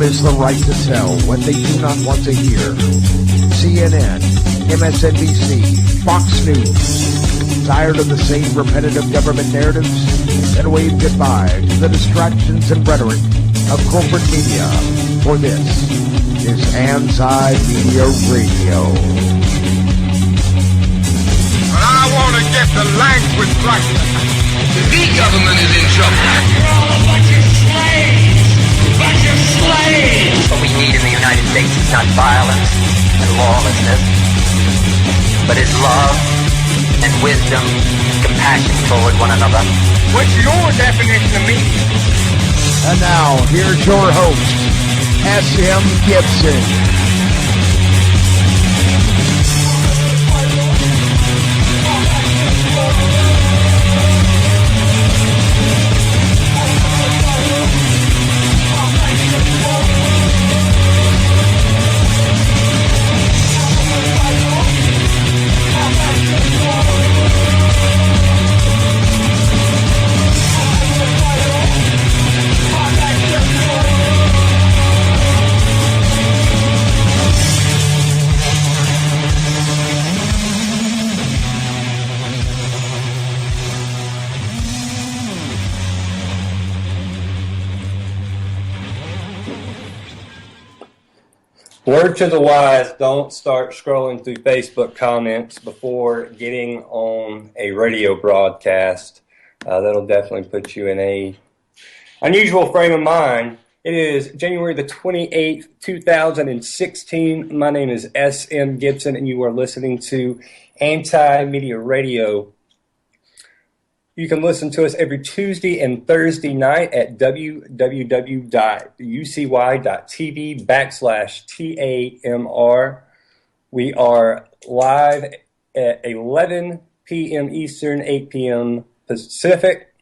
has the right to tell what they do not want to hear. CNN, MSNBC, Fox News. Tired of the same repetitive government narratives? Then wave goodbye to the distractions and rhetoric of corporate media. For this is Anti-Media Radio. I want to get the language right. The government is in trouble. You're all a bunch of slaves! Bunch of slaves! What we need in the United States is not violence and lawlessness, but is love and wisdom, compassion toward one another. What's your definition of me? And now, here's your host, S.M. Gibson. Word to the wise, don't start scrolling through Facebook comments before getting on a radio broadcast. That'll definitely put you in a unusual frame of mind. It is January the 28th, 2016. My name is S.M. Gibson, and you are listening to Anti-Media Radio. You can listen to us every Tuesday and Thursday night at www.ucy.tv/TAMR. We are live at 11 p.m. Eastern, 8 p.m. Pacific,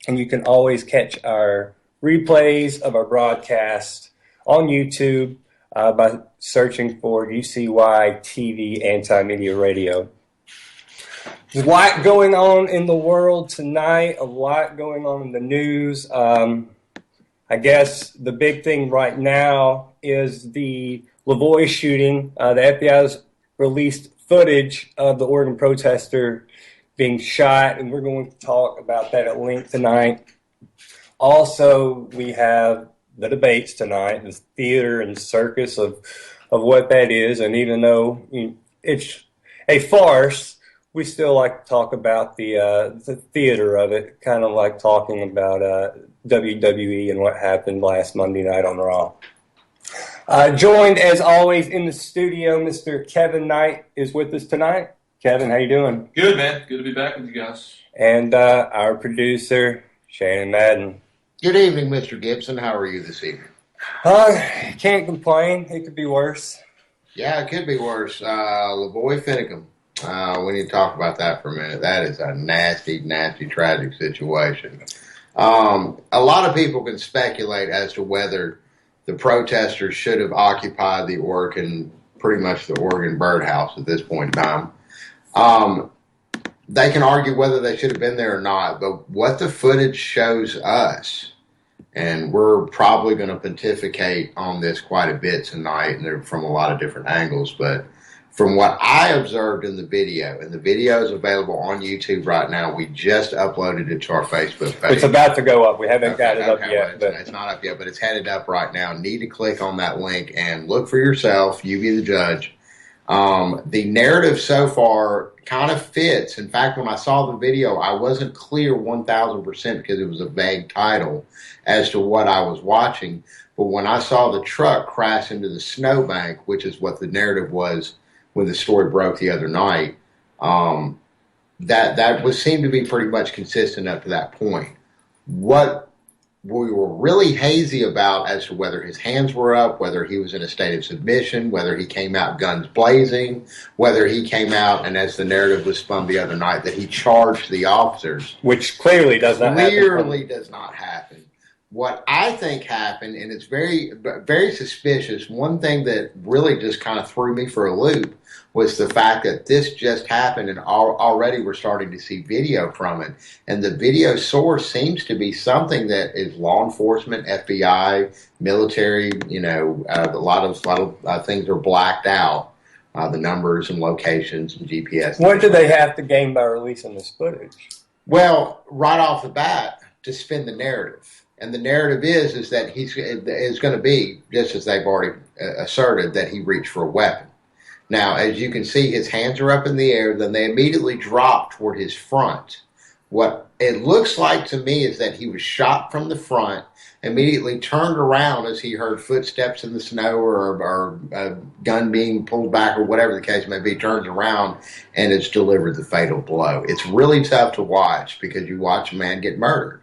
and you can always catch our replays of our broadcast on YouTube by searching for UCY TV Anti-Media Radio. There's a lot going on in the world tonight, a lot going on in the news. I guess the big thing right now is the Lavoie shooting. The FBI has released footage of the Oregon protester being shot, and we're going to talk about that at length tonight. Also, we have the debates tonight, the theater and circus of what that is, and even though it's a farce, we still like to talk about the theater of it, kind of like talking about WWE and what happened last Monday night on Raw. Joined, as always, in the studio, Mr. Kevin Knight is with us tonight. Kevin, how you doing? Good, man. Good to be back with you guys. And our producer, Shannon Madden. Good evening, Mr. Gibson. How are you this evening? Can't complain. It could be worse. Yeah, it could be worse. Lavoie Finicum. We need to talk about that for a minute. That is a nasty, nasty, tragic situation. A lot of people can speculate as to whether the protesters should have occupied the Oregon, pretty much the Oregon birdhouse at this point in time. They can argue whether they should have been there or not, but what the footage shows us, and we're probably going to pontificate on this quite a bit tonight, and they're from a lot of different angles, but from what I observed in the video, and the video is available on YouTube right now. We just uploaded it to our Facebook page. It's about to go up. We haven't got it up yet. Well, it's not up yet, but it's headed up right now. Need to click on that link and look for yourself. You be the judge. The narrative so far kind of fits. In fact, when I saw the video, I wasn't clear 1,000% because it was a vague title as to what I was watching. But when I saw the truck crash into the snowbank, which is what the narrative was when the story broke the other night, that seemed to be pretty much consistent up to that point. What we were really hazy about as to whether his hands were up, whether he was in a state of submission, whether he came out guns blazing, whether he came out, and as the narrative was spun the other night, that he charged the officers. Which clearly does not happen. Clearly does not happen. what I think happened, and it's very, very suspicious. One thing that really just kind of threw me for a loop was the fact that this just happened, and already we're starting to see video from it. And the video source seems to be something that is law enforcement, FBI, military. A lot of things are blacked out, the numbers and locations and GPS. What do they have to gain by releasing this footage? Well, right off the bat, to spin the narrative. And the narrative is that is going to be, just as they've already asserted, that he reached for a weapon. Now, as you can see, his hands are up in the air. Then they immediately drop toward his front. What it looks like to me is that he was shot from the front, immediately turned around as he heard footsteps in the snow or a gun being pulled back or whatever the case may be, turns around and it's delivered the fatal blow. It's really tough to watch because you watch a man get murdered.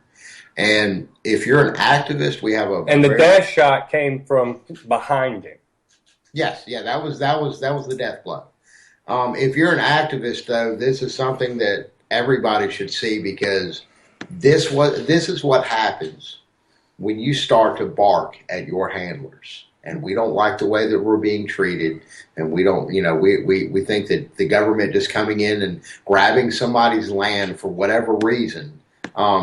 And if you're an activist, we have and the death shot came from behind him. Yes, yeah, that was the death blow. If you're an activist, though, this is something that everybody should see, because this is what happens when you start to bark at your handlers. And we don't like the way that we're being treated, and we don't, we think that the government just coming in and grabbing somebody's land for whatever reason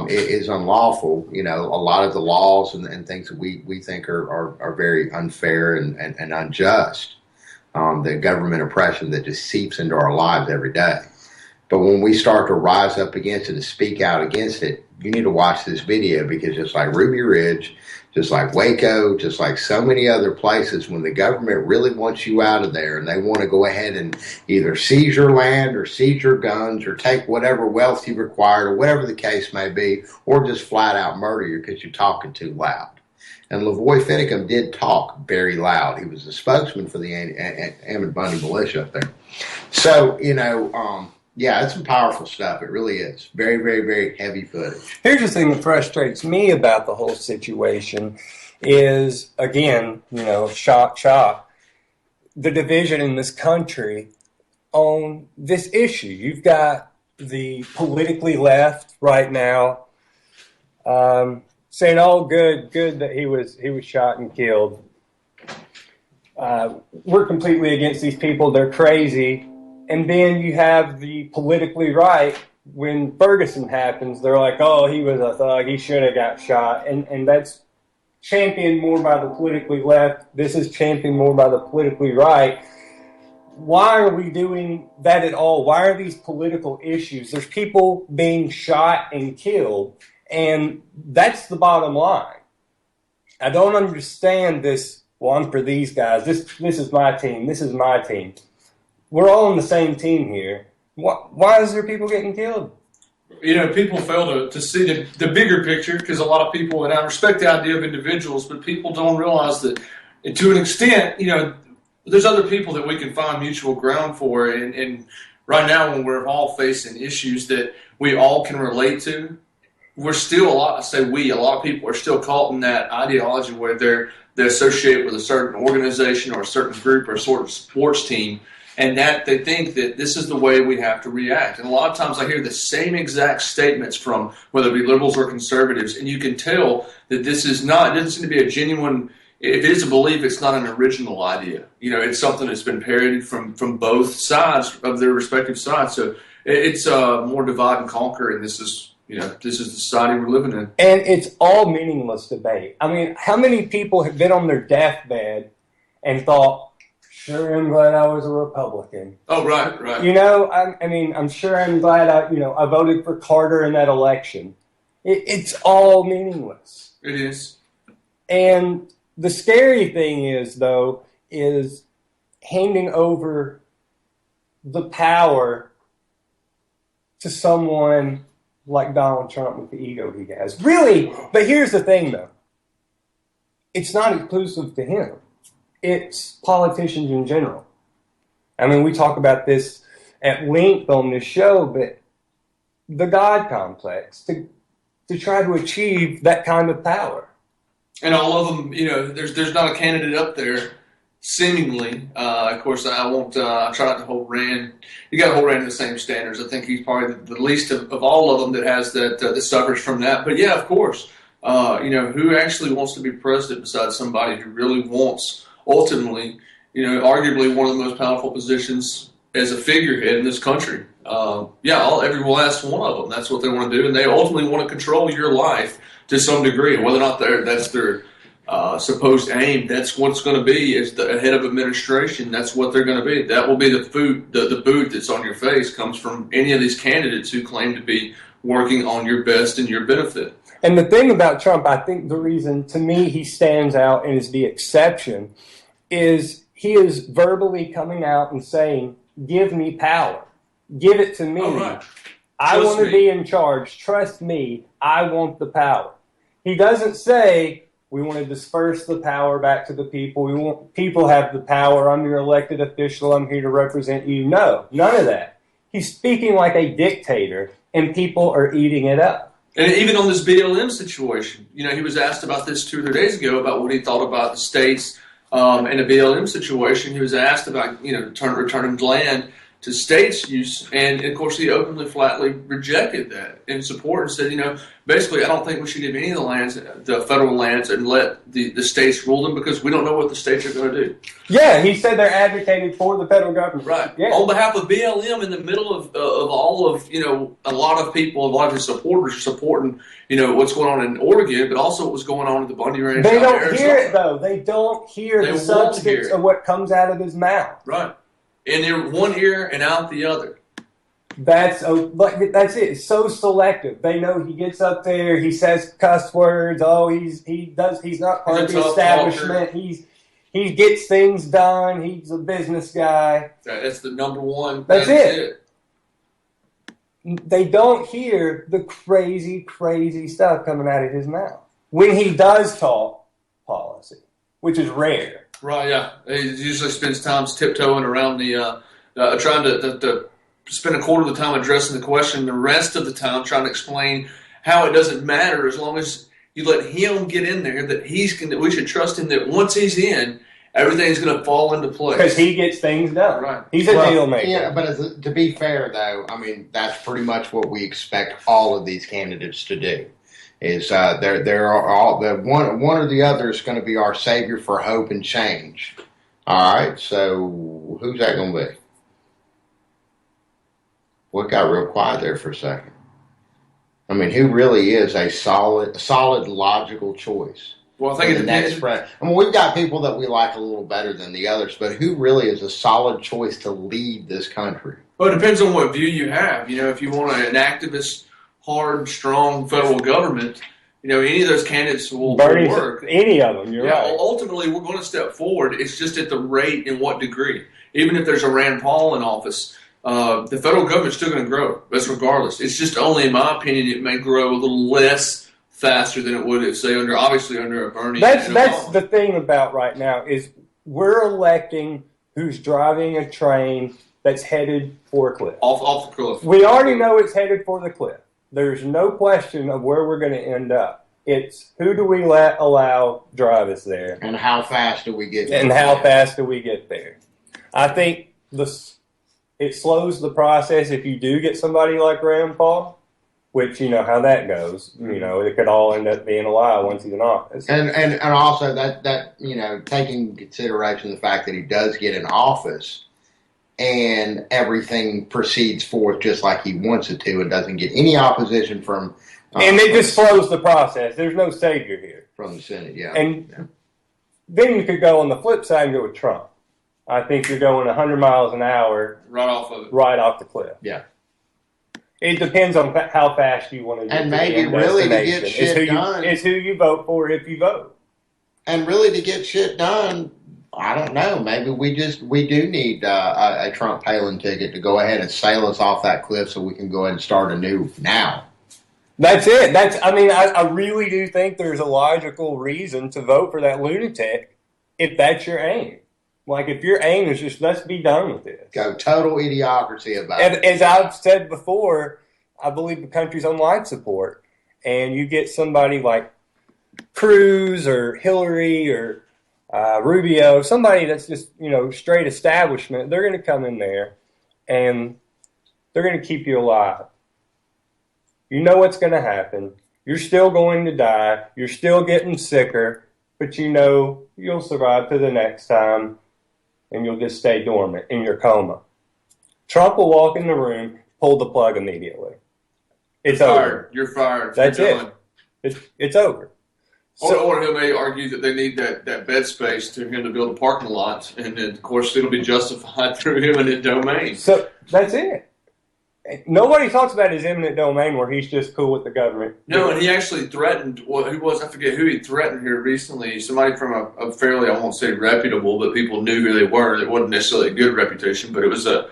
is unlawful. A lot of the laws and things that we think are very unfair and unjust. The government oppression that just seeps into our lives every day. But when we start to rise up against it and speak out against it, you need to watch this video, because just like Ruby Ridge, just like Waco, just like so many other places, when the government really wants you out of there and they want to go ahead and either seize your land or seize your guns or take whatever wealth you require or whatever the case may be, or just flat out murder you because you're talking too loud. And Lavoy Finicum did talk very loud. He was the spokesman for the Ammon Bundy militia up there. So, yeah, it's some powerful stuff. It really is. Very, very, very heavy footage. Here's the thing that frustrates me about the whole situation is, again, shock, the division in this country on this issue. You've got the politically left right now saying, "Oh, good that he was shot and killed. We're completely against these people. They're crazy." And then you have the politically right. When Ferguson happens, they're like, "Oh, he was a thug. He should have got shot." And that's championed more by the politically left. This is championed more by the politically right. Why are we doing that at all? Why are these political issues? There's people being shot and killed, and that's the bottom line. I don't understand this. Well, I'm for these guys. This is my team. This is my team. We're all on the same team here. Why is there people getting killed? People fail to see the bigger picture, because a lot of people, and I respect the idea of individuals, but people don't realize that, to an extent, there's other people that we can find mutual ground for. And right now, when we're all facing issues that we all can relate to, we're still a lot of people are still caught in that ideology where they're associated with a certain organization or a certain group or a sort of sports team. And that they think that this is the way we have to react. And a lot of times I hear the same exact statements from whether it be liberals or conservatives, and you can tell that this is not, it doesn't seem to be a genuine, if it is a belief, it's not an original idea. It's something that's been parodied from both sides of their respective sides. So it's more divide and conquer, and this is the society we're living in. And it's all meaningless debate. I mean, how many people have been on their deathbed and thought, "Sure, I'm glad I was a Republican." Oh, right. I'm sure I'm glad I voted for Carter in that election. It's all meaningless. It is. And the scary thing is handing over the power to someone like Donald Trump with the ego he has. Really, but here's the thing, though. It's not exclusive to him. It's politicians in general. I mean, we talk about this at length on this show, but the God complex, to try to achieve that kind of power. And all of them, there's not a candidate up there, seemingly. Of course, I won't try not to hold Rand. You got to hold Rand to the same standards. I think he's probably the least of all of them that has that suffers from that. But yeah, of course, Who actually wants to be president besides somebody who really wants, ultimately, arguably one of the most powerful positions as a figurehead in this country. Every last one of them. That's what they want to do, and they ultimately want to control your life to some degree. Whether or not that's their supposed aim, that's what's going to be as the head of administration. That's what they're going to be. That will be the food, the boot that's on your face comes from any of these candidates who claim to be working on your best and your benefit. And the thing about Trump, I think the reason to me he stands out and is the exception is he is verbally coming out and saying, "Give me power. Give it to me. Oh, right. I want to be in charge. Trust me. I want the power." He doesn't say, "We want to disperse the power back to the people. We want people have the power. I'm your elected official. I'm here to represent you." No, none of that. He's speaking like a dictator, and people are eating it up. And even on this BLM situation, he was asked about this 2 or 3 days ago about what he thought about the states and the BLM situation. He was asked about, returning land to states' use, and of course he openly, flatly rejected that in support and said, basically, I don't think we should give any of the lands, the federal lands, and let the states rule them because we don't know what the states are going to do. Yeah, he said they're advocating for the federal government. Right. Yeah. On behalf of BLM, in the middle of all of, a lot of people, a lot of his supporters are supporting, what's going on in Oregon, but also what was going on at the Bundy Ranch. They don't hear it, though. They don't hear the substance of what comes out of his mouth. Right. In their one ear and out the other. That's it. It's so selective. They know he gets up there, he says cuss words. Oh, he's not part of the establishment. Talker. He gets things done. He's a business guy. That's the number one. That's it. They don't hear the crazy, crazy stuff coming out of his mouth when he does talk policy, which is rare. Right, yeah. He usually spends time tiptoeing around trying to spend a quarter of the time addressing the question, the rest of the time trying to explain how it doesn't matter as long as you let him get in there, that we should trust him that once he's in, everything's going to fall into place. Because he gets things done. Right. He's a deal maker. Yeah, but to be fair, though, that's pretty much what we expect all of these candidates to do. Is there are all the one or the other is going to be our savior for hope and change. All right, so who's that going to be? What got real quiet there for a second? Who really is a solid, logical choice? Well, I think the next we've got people that we like a little better than the others, but who really is a solid choice to lead this country? Well, it depends on what view you have. If you want an activist, hard, strong federal government, any of those candidates will work. Any of them, you're right. Ultimately, we're going to step forward. It's just at the rate and what degree. Even if there's a Rand Paul in office, the federal government's still going to grow. That's regardless. It's just only, in my opinion, it may grow a little less faster than it would if, say, under a Bernie. That's the thing about right now is we're electing who's driving a train that's headed for a cliff. Off the cliff. We already know it's headed for the cliff. There's no question of where we're going to end up. It's who do we allow drive us there, and how fast do we get there? And how fast do we get there? I think it slows the process if you do get somebody like Rand Paul, which you know how that goes. It could all end up being a lie once he's in office. And also that taking into consideration the fact that he does get in office and everything proceeds forth just like he wants it to and doesn't get any opposition from and it just slows the process. There's no savior here. From the Senate, yeah. And then you could go on the flip side and go with Trump. I think you're going 100 miles an hour right off of it. Right off the cliff. Yeah. It depends on how fast you want to get and maybe really to get shit done. It's who you vote for if you vote. And really to get shit done, I don't know. Maybe we do need a Trump Palin ticket to go ahead and sail us off that cliff so we can go ahead and start anew now. That's it. I really do think there's a logical reason to vote for that lunatic if that's your aim. Like, if your aim is just, let's be done with this. Go total idiocracy about it. As I've said before, I believe the country's on life support. And you get somebody like Cruz or Hillary or Rubio, somebody that's just, straight establishment, they're going to come in there and they're going to keep you alive. You know what's going to happen. You're still going to die. You're still getting sicker, but you know you'll survive to the next time, and you'll just stay dormant in your coma. Trump will walk in the room, pull the plug immediately. It's over. You're fired. That's it. It's over. Or he may argue that they need that bed space to him to build a parking lot, and then, of course, it'll be justified through eminent domain. So that's it. Nobody talks about his eminent domain where he's just cool with the government. No, and he actually threatened, I forget who he threatened here recently, somebody from a fairly, I won't say reputable, but people knew who they were. It wasn't necessarily a good reputation, but it was a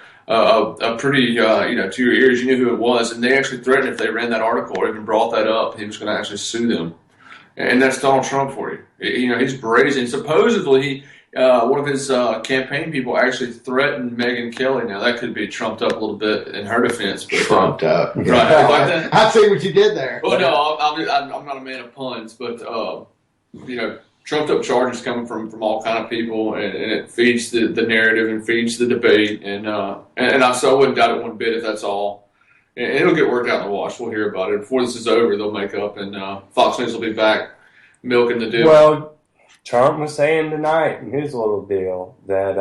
pretty, to your ears, you knew who it was, and they actually threatened if they ran that article or even brought that up, he was going to actually sue them. And that's Donald Trump for you. He's brazen. Supposedly, one of his campaign people actually threatened Megyn Kelly. Now, that could be trumped up a little bit in her defense. But, trumped up. Right. Like that. I see what you did there. Well, no, I'm not a man of puns, but, trumped up charges coming from all kind of people, and it feeds the narrative and feeds the debate. And so I wouldn't doubt it one bit if that's all. And it'll get worked out in the wash. We'll hear about it. Before this is over, they'll make up, and Fox News will be back milking the deal. Well, Trump was saying tonight in his little deal that,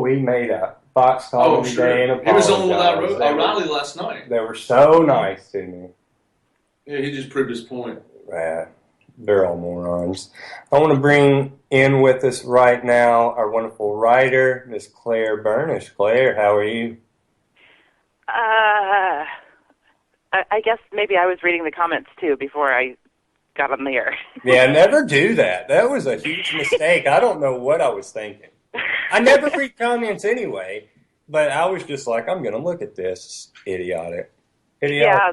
we made a Fox call today and apologized. He was on with O'Reilly last night. They were so nice to me. Yeah, he just proved his point. They're all morons. I want to bring in with us right now our wonderful writer, Miss Claire Burnish. Claire, how are you? I guess maybe I was reading the comments, too, before I got on the air. Yeah, never do that. That was a huge mistake. I don't know what I was thinking. I never read comments anyway, but I was just like, I'm going to look at this. Idiotic. Yeah,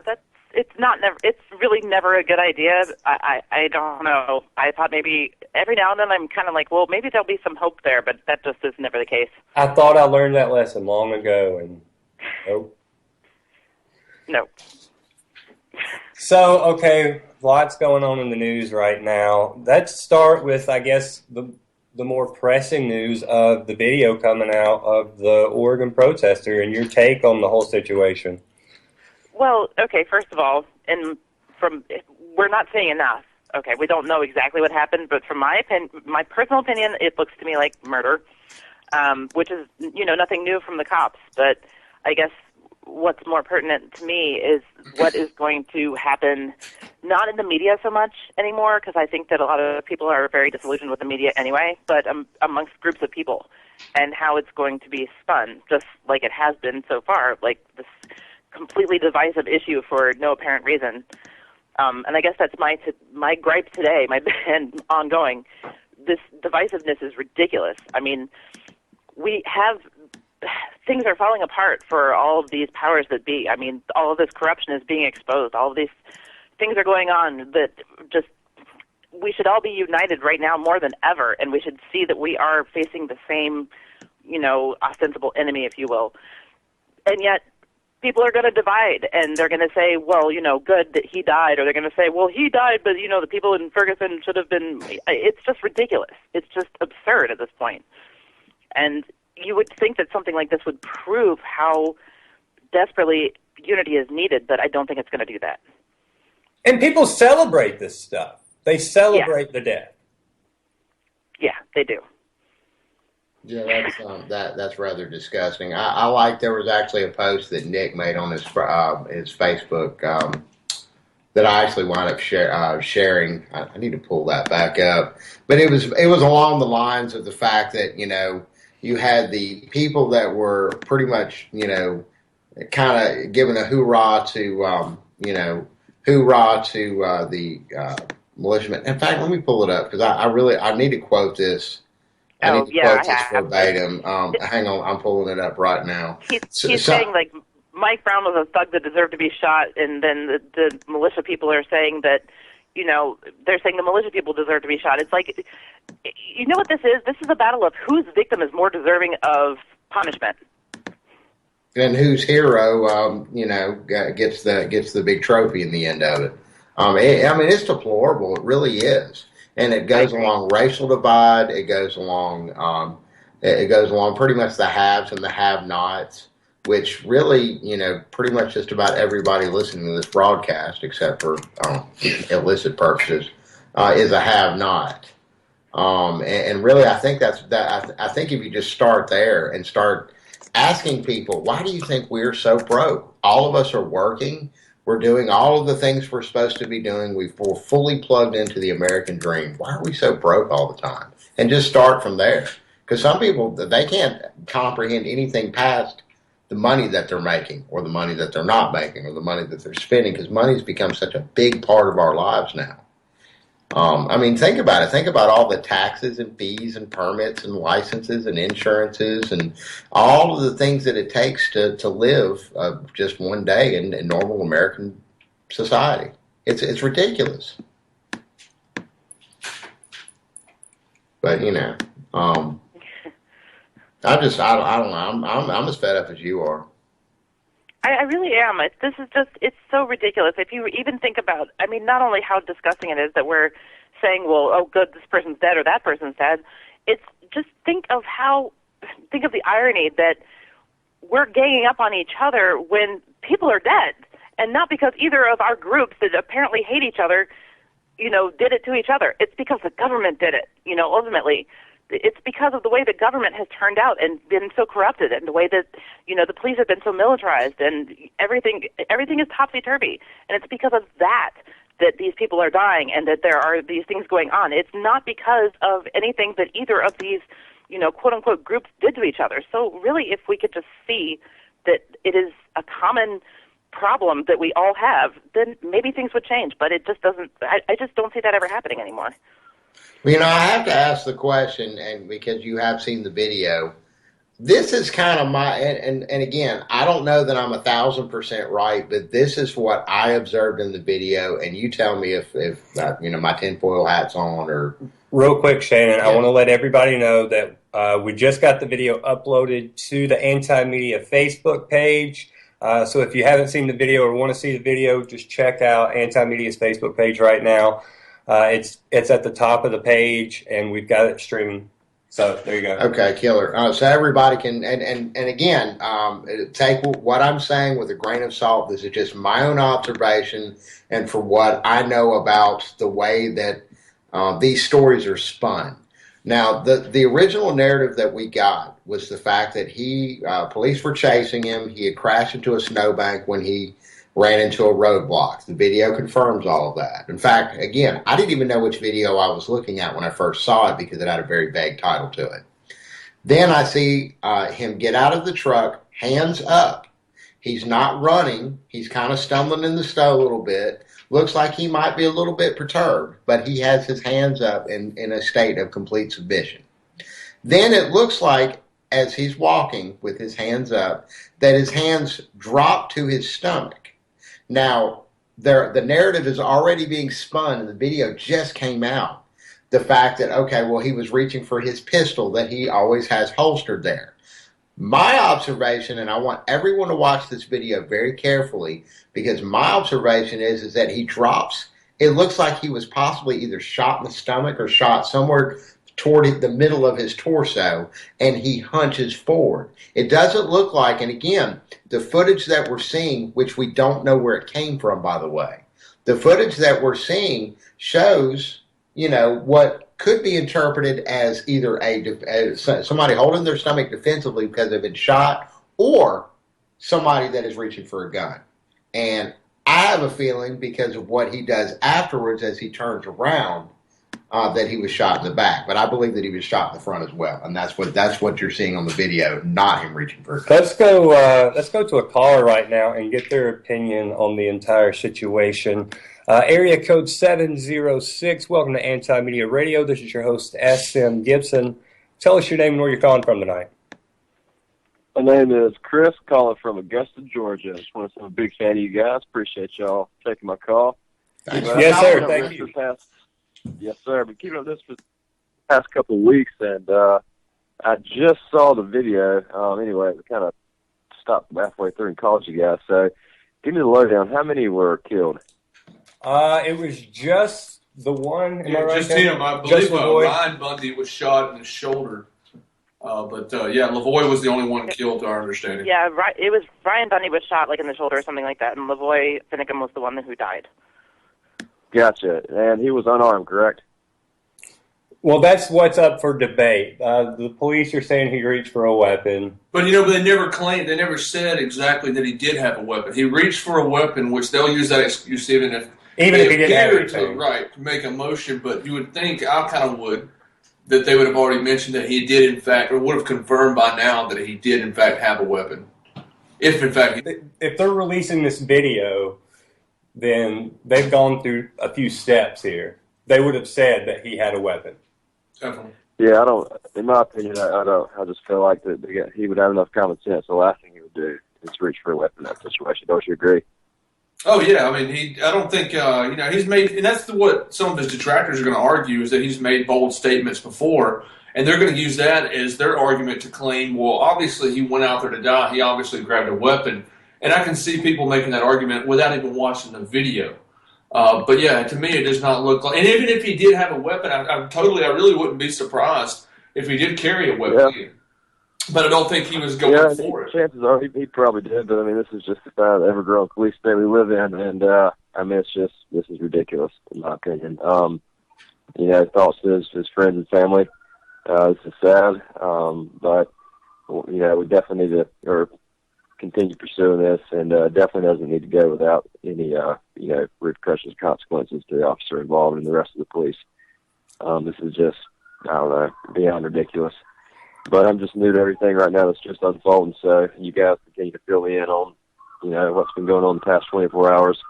it's really never a good idea. I don't know. I thought maybe every now and then I'm kind of like, well, maybe there'll be some hope there, but that just is never the case. I thought I learned that lesson long ago, and nope. No. So, okay, lots going on in the news right now. Let's start with, I guess, the more pressing news of the video coming out of the Oregon protester and your take on the whole situation. Well, okay, first of all, we're not saying enough. Okay, we don't know exactly what happened, but from my personal opinion, it looks to me like murder, which is, nothing new from the cops. But I guess what's more pertinent to me is what is going to happen, not in the media so much anymore, because I think that a lot of people are very disillusioned with the media anyway, but amongst groups of people, and how it's going to be spun, just like it has been so far, like this completely divisive issue for no apparent reason. And I guess that's my gripe today, and ongoing. This divisiveness is ridiculous. I mean, things are falling apart for all of these powers that be. I mean, all of this corruption is being exposed. All of these things are going on that just, we should all be united right now more than ever, and we should see that we are facing the same, ostensible enemy, if you will. And yet, people are going to divide, and they're going to say, well, good that he died, or they're going to say, well, he died, but, the people in Ferguson should have been. It's just ridiculous. It's just absurd at this point. And you would think that something like this would prove how desperately unity is needed, but I don't think it's going to do that. And people celebrate this stuff. They celebrate the death. Yeah, they do. Yeah, that's rather disgusting. I like, there was actually a post that Nick made on his Facebook that I actually wound up sharing. I need to pull that back up, but it was along the lines of the fact that you had the people that were pretty much kind of giving a hoorah to the militiamen. In fact, let me pull it up because I need to quote this. I need to quote this verbatim. Hang on, I'm pulling it up right now. He's saying, like, Mike Brown was a thug that deserved to be shot, and then the militia people are saying that, they're saying the militia people deserve to be shot. It's like, you know what this is? This is a battle of whose victim is more deserving of punishment. And whose hero, gets the big trophy in the end of it. It's deplorable. It really is. And it goes along racial divide. It goes along pretty much the haves and the have-nots which really, pretty much just about everybody listening to this broadcast, except for illicit purposes, is a have-not. And really, I think I think if you just start there and start asking people, why do you think we're so broke? All of us are working. We're doing all of the things we're supposed to be doing. We're fully plugged into the American dream. Why are we so broke all the time? And just start from there. Because some people, they can't comprehend anything past the money that they're making, or the money that they're not making, or the money that they're spending, because money's become such a big part of our lives now. Think about it. Think about all the taxes and fees and permits and licenses and insurances and all of the things that it takes to live just one day in normal American society. It's ridiculous. But I don't know. I'm as fed up as you are. I really am. It's so ridiculous. If you even think about, not only how disgusting it is that we're saying, well, oh, good, this person's dead or that person's dead. It's just think of the irony that we're ganging up on each other when people are dead, and not because either of our groups that apparently hate each other, did it to each other. It's because the government did it. Ultimately, it's because of the way the government has turned out and been so corrupted, and the way that the police have been so militarized, and everything is topsy-turvy. And it's because of that these people are dying, and that there are these things going on. It's not because of anything that either of these quote-unquote groups did to each other. So really, if we could just see that it is a common problem that we all have, then maybe things would change. But it just doesn't. I just don't see that ever happening anymore. Well, I have to ask the question, and because you have seen the video, this is kind of my, and again, I don't know that I'm 1,000% right, but this is what I observed in the video, and you tell me if my tinfoil hat's on or. Real quick, Shannon, Yeah. I want to let everybody know that we just got the video uploaded to the Anti-Media Facebook page. So if you haven't seen the video or want to see the video, just check out Anti-Media's Facebook page right now. It's at the top of the page, and we've got it streaming. So there you go. Okay, killer. So everybody can, and again, take what I'm saying with a grain of salt. This is just my own observation, and for what I know about the way that these stories are spun. Now, the original narrative that we got was the fact that police were chasing him. He had crashed into a snowbank when he ran into a roadblock. The video confirms all of that. In fact, again, I didn't even know which video I was looking at when I first saw it because it had a very vague title to it. Then I see him get out of the truck, hands up. He's not running. He's kind of stumbling in the snow a little bit. Looks like he might be a little bit perturbed, but he has his hands up in a state of complete submission. Then it looks like, as he's walking with his hands up, that his hands drop to his stomach. Now, the narrative is already being spun, and the video just came out. The fact that, okay, well, he was reaching for his pistol that he always has holstered there. My observation, and I want everyone to watch this video very carefully, because my observation is that he drops. It looks like he was possibly either shot in the stomach or shot somewhere toward the middle of his torso, and he hunches forward. It doesn't look like, and again, the footage that we're seeing, which we don't know where it came from, by the way, the footage that we're seeing shows, what could be interpreted as either somebody holding their stomach defensively because they've been shot, or somebody that is reaching for a gun. And I have a feeling, because of what he does afterwards as he turns around, that he was shot in the back. But I believe that he was shot in the front as well, and that's what you're seeing on the video, not him reaching for a gun. Let's go to a caller right now and get their opinion on the entire situation. Area code 706. Welcome to Anti-Media Radio. This is your host, S.M. Gibson. Tell us your name and where you're calling from tonight. My name is Chris, calling from Augusta, Georgia. I just want to say I'm a big fan of you guys. Appreciate y'all taking my call. Yes, sir. Thank you. Yes, sir. Been keeping up this for the past couple of weeks, and I just saw the video. Anyway, it kind of stopped halfway through and called you guys. So give me the lowdown. How many were killed? It was just the one. Yeah, just him. I believe Ryan Bundy was shot in the shoulder. Yeah, Lavoie was the only one killed, to our understanding. Yeah, right. It was Ryan Bunny was shot like in the shoulder or something like that, and Lavoie Finicum was the one who died. Gotcha. And he was unarmed, correct? Well, that's what's up for debate. The police are saying he reached for a weapon. But they never claimed, they never said exactly that he did have a weapon. He reached for a weapon, which they'll use that excuse even if he didn't have anything. Right, to make a motion. But you would think, I kind of would, that they would have already mentioned that he did, in fact, or would have confirmed by now that he did, in fact, have a weapon. If, in fact, if they're releasing this video, then they've gone through a few steps here. They would have said that he had a weapon. Definitely. Yeah, I don't. In my opinion, I don't. I just feel like that he would have enough common sense. The last thing he would do is reach for a weapon in that situation. Don't you agree? Oh yeah, I mean, I don't think he's made, and that's what some of his detractors are going to argue, is that he's made bold statements before, and they're going to use that as their argument to claim, well, obviously he went out there to die, he obviously grabbed a weapon, and I can see people making that argument without even watching the video. But yeah, to me, it does not look like, and even if he did have a weapon, I really wouldn't be surprised if he did carry a weapon. Yeah. But I don't think he was going for it. Chances are he probably did, but I mean, this is just the ever-growing police state we live in, and I mean, this is ridiculous in my opinion. Thoughts to his friends and family. This is sad, but we definitely need to continue pursuing this, and definitely doesn't need to go without any repercussions, consequences to the officer involved and the rest of the police. This is just, I don't know, beyond ridiculous. But I'm just new to everything right now that's just unfolding, so you guys continue to fill me in on, what's been going on the past 24 hours.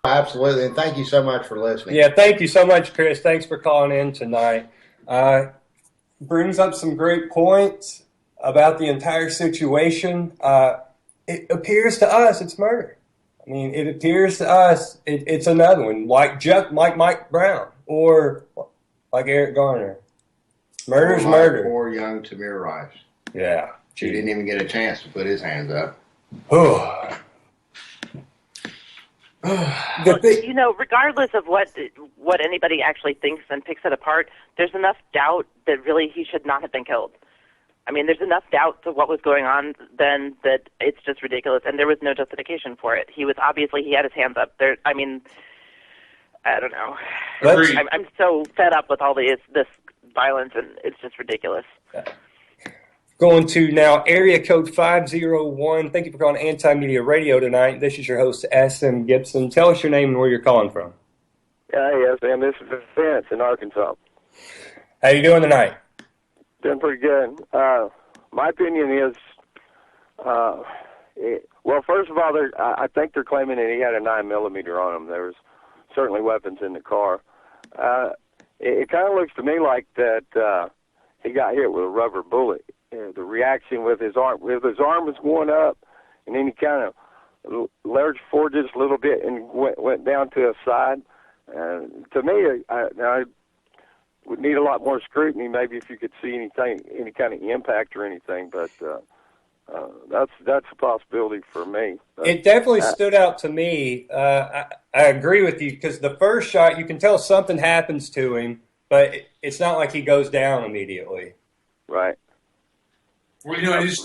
Absolutely, and thank you so much for listening. Yeah, thank you so much, Chris. Thanks for calling in tonight. Brings up some great points about the entire situation. It appears to us it's murder. I mean, it appears to us it's another one, like Mike Brown, or like Eric Garner. Murder's murder. Poor young Tamir Rice. Yeah. He didn't even get a chance to put his hands up. Regardless of what anybody actually thinks and picks it apart, there's enough doubt that really he should not have been killed. I mean, there's enough doubt to what was going on then that it's just ridiculous, and there was no justification for it. He had his hands up. I don't know. I'm so fed up with all this violence, and it's just ridiculous. Going to now area code 501. Thank you for calling Anti-Media Radio tonight. This is your host, S.M. Gibson. Tell us your name and where you're calling from. Yes, ma'am. This is Vince in Arkansas. How you doing tonight? Doing pretty good. My opinion is, first of all, I think they're claiming that he had a 9mm on him. There was certainly weapons in the car. It kind of looks to me like that he got hit with a rubber bullet. The reaction with his arm was going up, and then he kind of lurched forward just a little bit and went down to his side. To me, I would need a lot more scrutiny, maybe if you could see any kind of impact or anything, but that's a possibility for me. It definitely stood out to me. I agree with you, because the first shot, you can tell something happens to him, but it's not like he goes down immediately. Right. Well, he's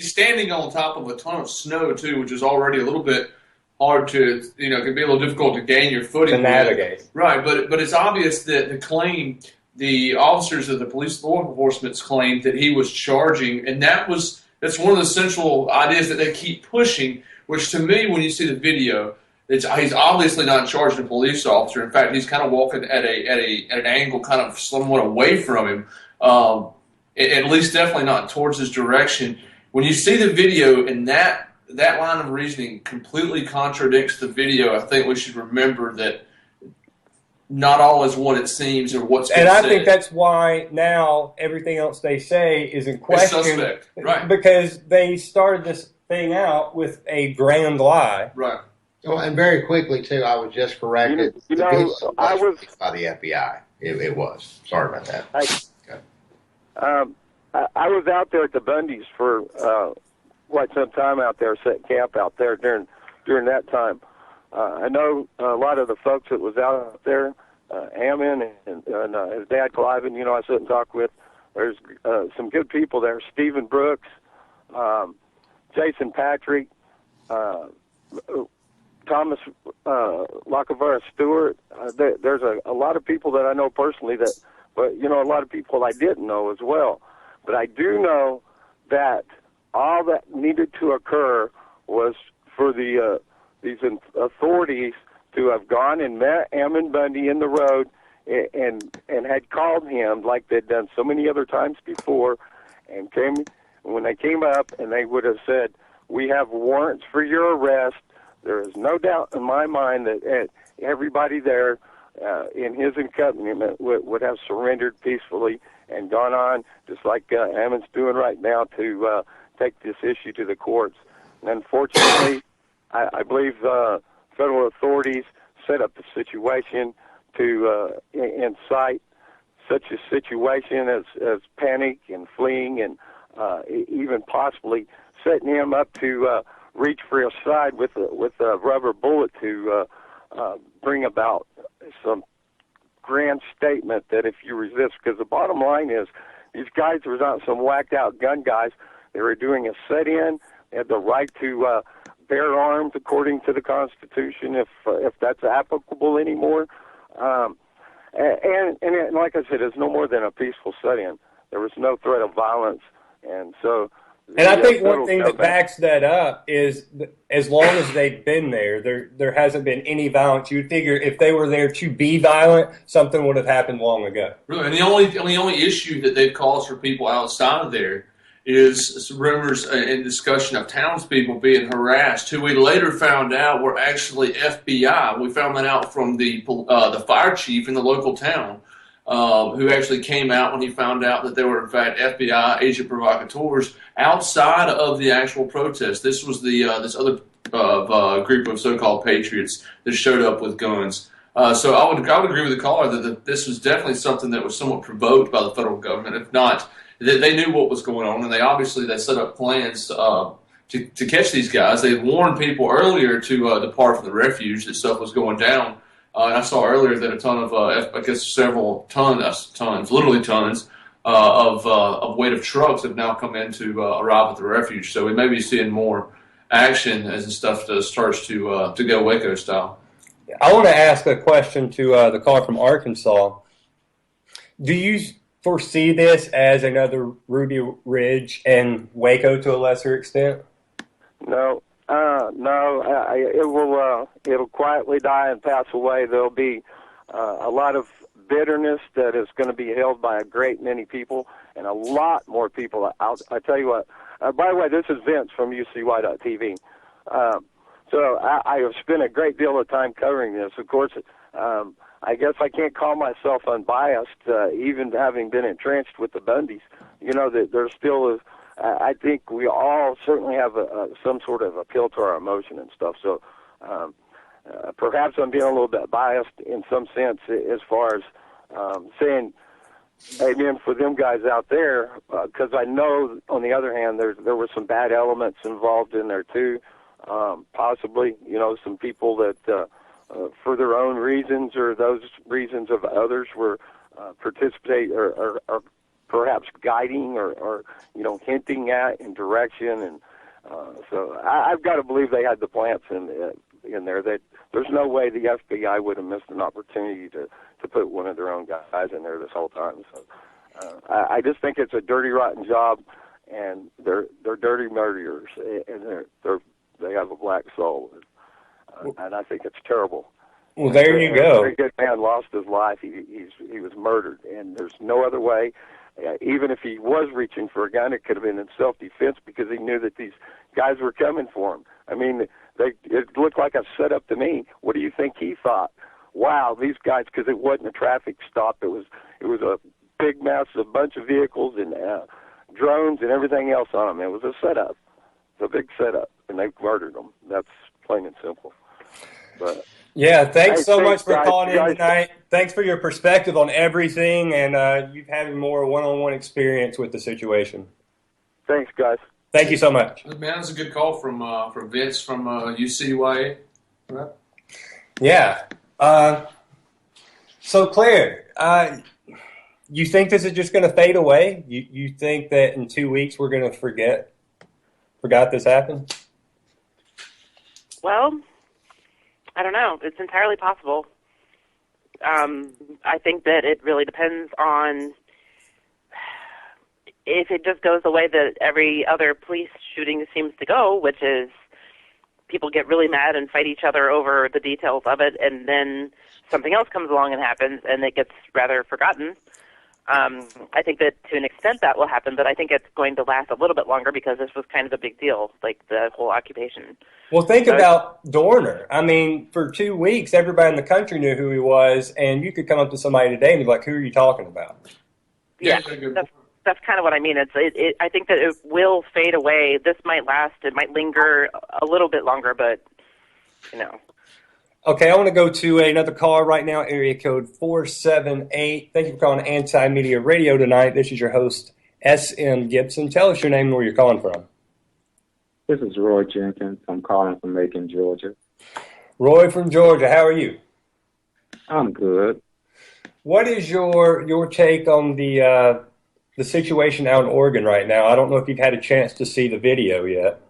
standing on top of a ton of snow, too, which is already a little bit hard to, it can be a little difficult to gain your footing. To navigate. Right, but it's obvious that the officers of the police law enforcement claimed that he was charging, and that's one of the central ideas that they keep pushing, which to me, when you see the video, he's obviously not charging a police officer. In fact, he's kind of walking at an angle kind of somewhat away from him, at least definitely not towards his direction. When you see the video and that line of reasoning completely contradicts the video, I think we should remember that not all is what it seems or what's been said. And I think that's why now everything else they say is in question. It's suspect, right? Because they started this thing out with a grand lie. Right. Well, and very quickly, too, I was just corrected. I was by the FBI. It was. Sorry about that. I was out there at the Bundys for quite some time out there, set camp out there during that time. I know a lot of the folks that was out there, Hammond and his dad, Cliven, I sit and talk with There's some good people there. Stephen Brooks, Jason Patrick, Thomas Lacavara Stewart. There's a lot of people that I know personally that, but a lot of people I didn't know as well. But I do know that all that needed to occur was for these authorities to have gone and met Ammon Bundy in the road and had called him like they'd done so many other times before, and when they came up and they would have said, "We have warrants for your arrest." There is no doubt in my mind that everybody there in his accompaniment would have surrendered peacefully and gone on, just like Ammon's doing right now, to take this issue to the courts. And unfortunately, I believe federal authorities set up the situation to incite such a situation as panic and fleeing, and even possibly setting him up to reach for his side with a rubber bullet to bring about some grand statement that if you resist, because the bottom line is these guys were not some whacked out gun guys. They were doing a set-in. They had the right to bear arms according to the Constitution, if that's applicable anymore. And like I said, it's no more than a peaceful set-in. There was no threat of violence, and so. And I think one thing that backs that up is, as long as they've been there hasn't been any violence. You'd figure if they were there to be violent, something would have happened long ago. Really, and the only issue that they've caused for people outside of there is rumors and discussion of townspeople being harassed, who we later found out were actually FBI. We found that out from the fire chief in the local town, who actually came out when he found out that there were, in fact, FBI agent provocateurs outside of the actual protest. This was the this other group of so-called patriots that showed up with guns. So I would agree with the caller that this was definitely something that was somewhat provoked by the federal government. If not, they knew what was going on, and they set up plans to catch these guys. They warned people earlier to depart from the refuge that stuff was going down. And I saw earlier that a ton of, I guess several tons, literally tons, of weight of trucks have now come in to arrive at the refuge. So we may be seeing more action as the stuff starts to go Waco style. I want to ask a question to the caller from Arkansas. Do you foresee this as another Ruby Ridge and Waco to a lesser extent? No. It'll quietly die and pass away. There'll be a lot of bitterness that is going to be held by a great many people, and a lot more people out. I tell you what. By the way, this is Vince from UCY.TV. So I have spent a great deal of time covering this. Of course, I guess I can't call myself unbiased, even having been entrenched with the Bundys. That there's still I think we all certainly have some sort of appeal to our emotion and stuff. So perhaps I'm being a little bit biased in some sense as far as saying amen for them guys out there, because I know, on the other hand, there were some bad elements involved in there too. Possibly, some people that for their own reasons or those reasons of others were participate or perhaps guiding or hinting at in direction, and so I've got to believe they had the plants in there. That there's no way the FBI would have missed an opportunity to put one of their own guys in there this whole time. So I just think it's a dirty, rotten job, and they're dirty murderers, and they have a black soul, and I think it's terrible. Well, there you go. A very good man lost his life. He was murdered, and there's no other way. Even if he was reaching for a gun, it could have been in self-defense because he knew that these guys were coming for him. I mean, it looked like a setup to me. What do you think he thought? Wow, these guys, because it wasn't a traffic stop. It was a big, massive bunch of vehicles and drones and everything else on them. It was a setup. It's a big setup, and they murdered them. That's plain and simple. But yeah, thanks so much for calling in tonight. Thanks for your perspective on everything, and you've had more one-on-one experience with the situation. Thanks, guys. Thank you so much. Man, that's a good call from Vince from UCYA. Right? Yeah. So, Claire, you think this is just going to fade away? You think that in 2 weeks we're going to forgot this happened? Well, I don't know. It's entirely possible. I think that it really depends on if it just goes the way that every other police shooting seems to go, which is people get really mad and fight each other over the details of it, and then something else comes along and happens, and it gets rather forgotten. I think that to an extent that will happen, but I think it's going to last a little bit longer because this was kind of a big deal, like the whole occupation. Well, think about Dorner. I mean, for 2 weeks, everybody in the country knew who he was, and you could come up to somebody today and be like, who are you talking about? Yeah, that's kind of what I mean. I think that it will fade away. This might last. It might linger a little bit longer, but, you know. Okay, I want to go to another caller right now, area code 478. Thank you for calling Anti-Media Radio tonight. This is your host, S.M. Gibson. Tell us your name and where you're calling from. This is Roy Jenkins. I'm calling from Macon, Georgia. Roy from Georgia, how are you? I'm good. What is your take on the situation out in Oregon right now? I don't know if you've had a chance to see the video yet.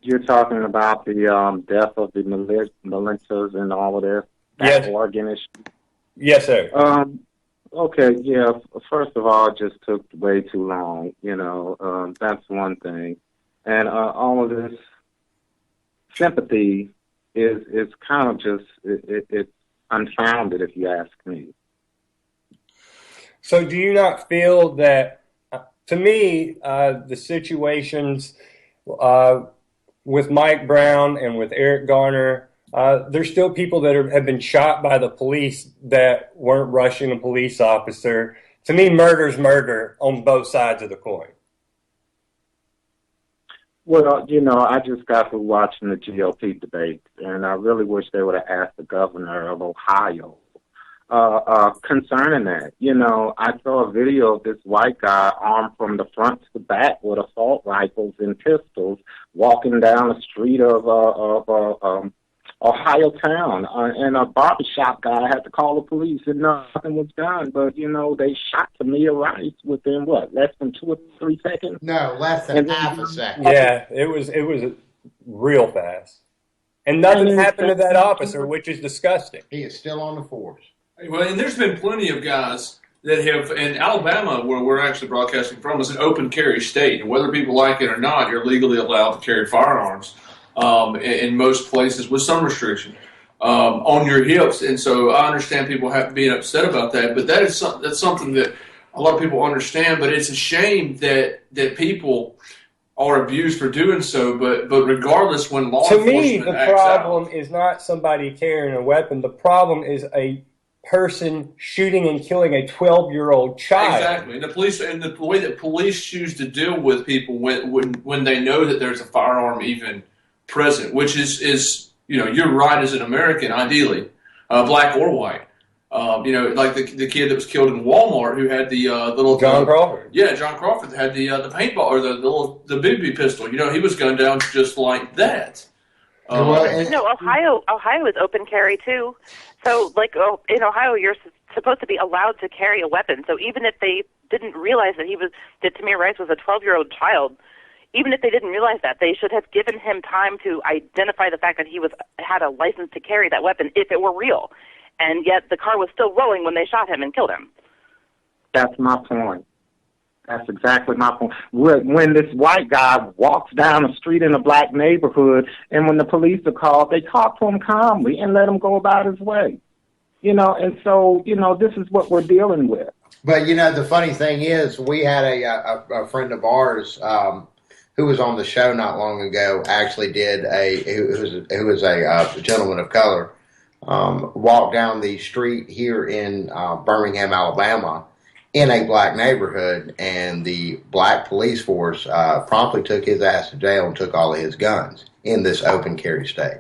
You're talking about the death of the militias and all of this? Yes. Oregon issue? Yes, sir. Okay, yeah. First of all, it just took way too long. You know, that's one thing. And all of this sympathy is kind of just, it's unfounded, if you ask me. So do you not feel that, to me, the situations with Mike Brown and with Eric Garner, there's still people that have been shot by the police that weren't rushing a police officer. To me, murder's murder on both sides of the coin. Well, you know, I just got through watching the GOP debate, and I really wish they would have asked the governor of Ohio concerning that. You know, I saw a video of this white guy armed from the front to the back with assault rifles and pistols walking down the street of Ohio town, and a barbershop guy had to call the police, and nothing was done. But, you know, they shot Tamir Rice within, less than 2 or 3 seconds? No, less than half a second. Yeah, it was real fast. And nothing happened to that officer, which is disgusting. He is still on the force. Well, and there's been plenty of guys that have, in Alabama, where we're actually broadcasting from, is an open carry state. And whether people like it or not, you're legally allowed to carry firearms in most places with some restriction on your hips. And so I understand people being upset about that, but that's something that a lot of people understand. But it's a shame that people are abused for doing so. But regardless, when law enforcement to me, the problem is not somebody carrying a weapon. The problem is a person shooting and killing a 12-year-old child. Exactly, and the way that police choose to deal with people when they know that there's a firearm even present, which is you know, you're right as an American, ideally, black or white. You know, like the kid that was killed in Walmart who had the little John Crawford. Yeah, John Crawford had the paintball or the BB pistol. You know, he was gunned down just like that. Ohio is open carry too. So, like, in Ohio, you're supposed to be allowed to carry a weapon. So even if they didn't realize that Tamir Rice was a 12-year-old child, even if they didn't realize that, they should have given him time to identify the fact that he had a license to carry that weapon if it were real. And yet the car was still rolling when they shot him and killed him. That's my point. That's exactly my point. When this white guy walks down the street in a black neighborhood, and when the police are called, they talk to him calmly and let him go about his way. You know, and so, you know, this is what we're dealing with. But, you know, the funny thing is, we had a friend of ours who was on the show not long ago, actually did who was a gentleman of color, walk down the street here in Birmingham, Alabama, in a black neighborhood, and the black police force promptly took his ass to jail and took all of his guns in this open carry state.